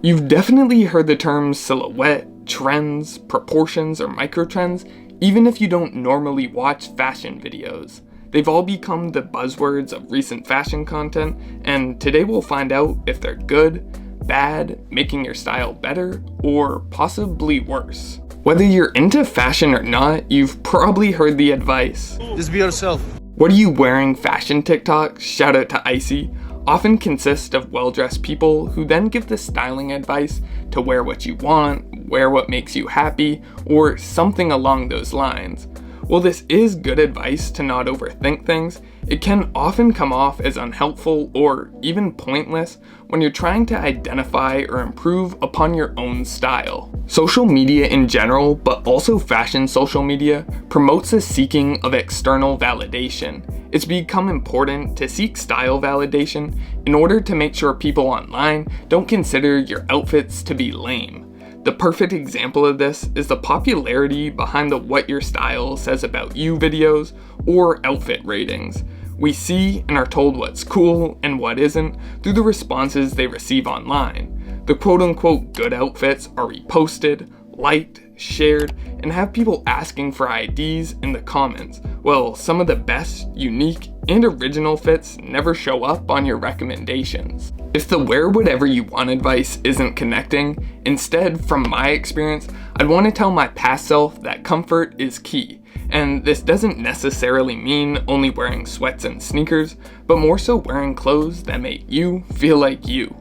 You've definitely heard the terms silhouette, trends, proportions, or microtrends, even if you don't normally watch fashion videos. They've all become the buzzwords of recent fashion content, and today we'll find out if they're good, bad, making your style better, or possibly worse. Whether you're into fashion or not, you've probably heard the advice. Just be yourself. What are you wearing fashion TikToks, shout out to Icy, often consist of well-dressed people who then give the styling advice to wear what you want, wear what makes you happy, or something along those lines. While this is good advice to not overthink things, it can often come off as unhelpful or even pointless when you're trying to identify or improve upon your own style. Social media in general, but also fashion social media, promotes the seeking of external validation. It's become important to seek style validation in order to make sure people online don't consider your outfits to be lame. The perfect example of this is the popularity behind the What Your Style Says About You videos or outfit ratings. We see and are told what's cool and what isn't through the responses they receive online. The quote-unquote good outfits are reposted, liked, shared, and have people asking for IDs in the comments, while some of the best, unique, and original fits never show up on your recommendations. If the wear whatever you want advice isn't connecting, instead, from my experience, I'd want to tell my past self that comfort is key. And this doesn't necessarily mean only wearing sweats and sneakers, but more so wearing clothes that make you feel like you.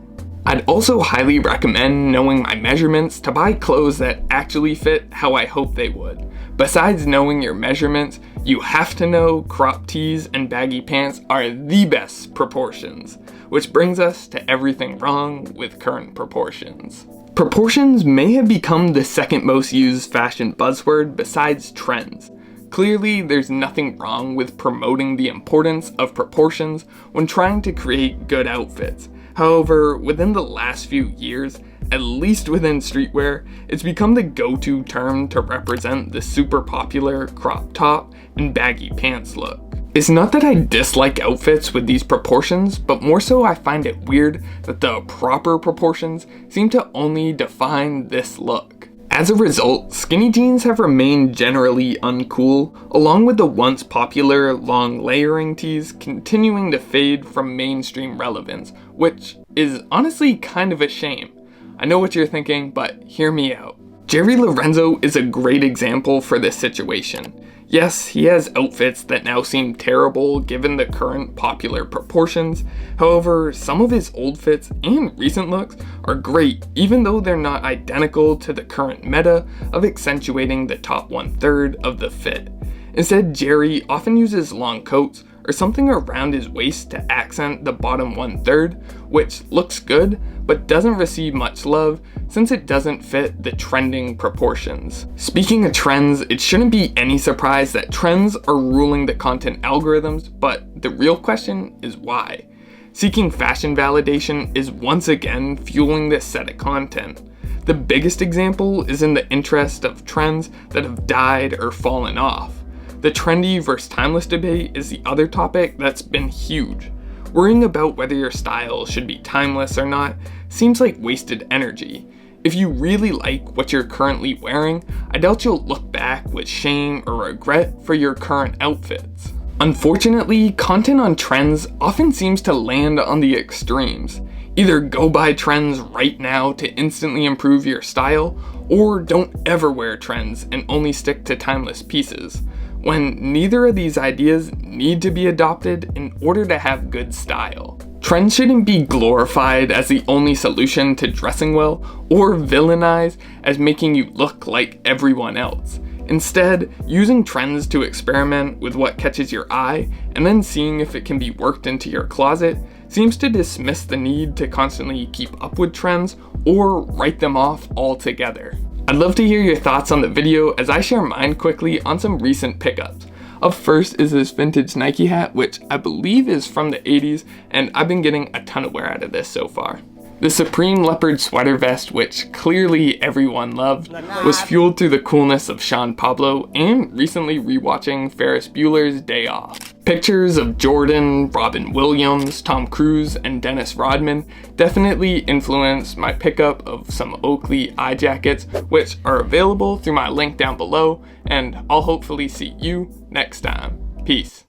I'd also highly recommend knowing my measurements to buy clothes that actually fit how I hope they would. Besides knowing your measurements, you have to know crop tees and baggy pants are the best proportions, which brings us to everything wrong with current proportions. Proportions may have become the second most used fashion buzzword besides trends. Clearly, there's nothing wrong with promoting the importance of proportions when trying to create good outfits. However, within the last few years, at least within streetwear, it's become the go-to term to represent the super popular crop top and baggy pants look. It's not that I dislike outfits with these proportions, but more so I find it weird that the proper proportions seem to only define this look. As a result, skinny jeans have remained generally uncool, along with the once popular long layering tees continuing to fade from mainstream relevance, which is honestly kind of a shame. I know what you're thinking, but hear me out. Jerry Lorenzo is a great example for this situation. Yes, he has outfits that now seem terrible given the current popular proportions. However, some of his old fits and recent looks are great, even though they're not identical to the current meta of accentuating the top 1/3 of the fit. Instead, Jerry often uses long coats or something around his waist to accent the bottom 1/3, which looks good, but doesn't receive much love since it doesn't fit the trending proportions. Speaking of trends, it shouldn't be any surprise that trends are ruling the content algorithms, but the real question is why. Seeking fashion validation is once again fueling this set of content. The biggest example is in the interest of trends that have died or fallen off. The trendy versus timeless debate is the other topic that's been huge. Worrying about whether your style should be timeless or not seems like wasted energy. If you really like what you're currently wearing, I doubt you'll look back with shame or regret for your current outfits. Unfortunately, content on trends often seems to land on the extremes. Either go buy trends right now to instantly improve your style, or don't ever wear trends and only stick to timeless pieces, when neither of these ideas need to be adopted in order to have good style. Trends shouldn't be glorified as the only solution to dressing well, or villainized as making you look like everyone else. Instead, using trends to experiment with what catches your eye and then seeing if it can be worked into your closet seems to dismiss the need to constantly keep up with trends or write them off altogether. I'd love to hear your thoughts on the video as I share mine quickly on some recent pickups. Up first is this vintage Nike hat, which I believe is from the 80s, and I've been getting a ton of wear out of this so far. The Supreme leopard sweater vest, which clearly everyone loved, was fueled through the coolness of Sean Pablo and recently rewatching Ferris Bueller's Day Off. Pictures of Jordan, Robin Williams, Tom Cruise, and Dennis Rodman definitely influenced my pickup of some Oakley eye jackets, which are available through my link down below, and I'll hopefully see you next time. Peace.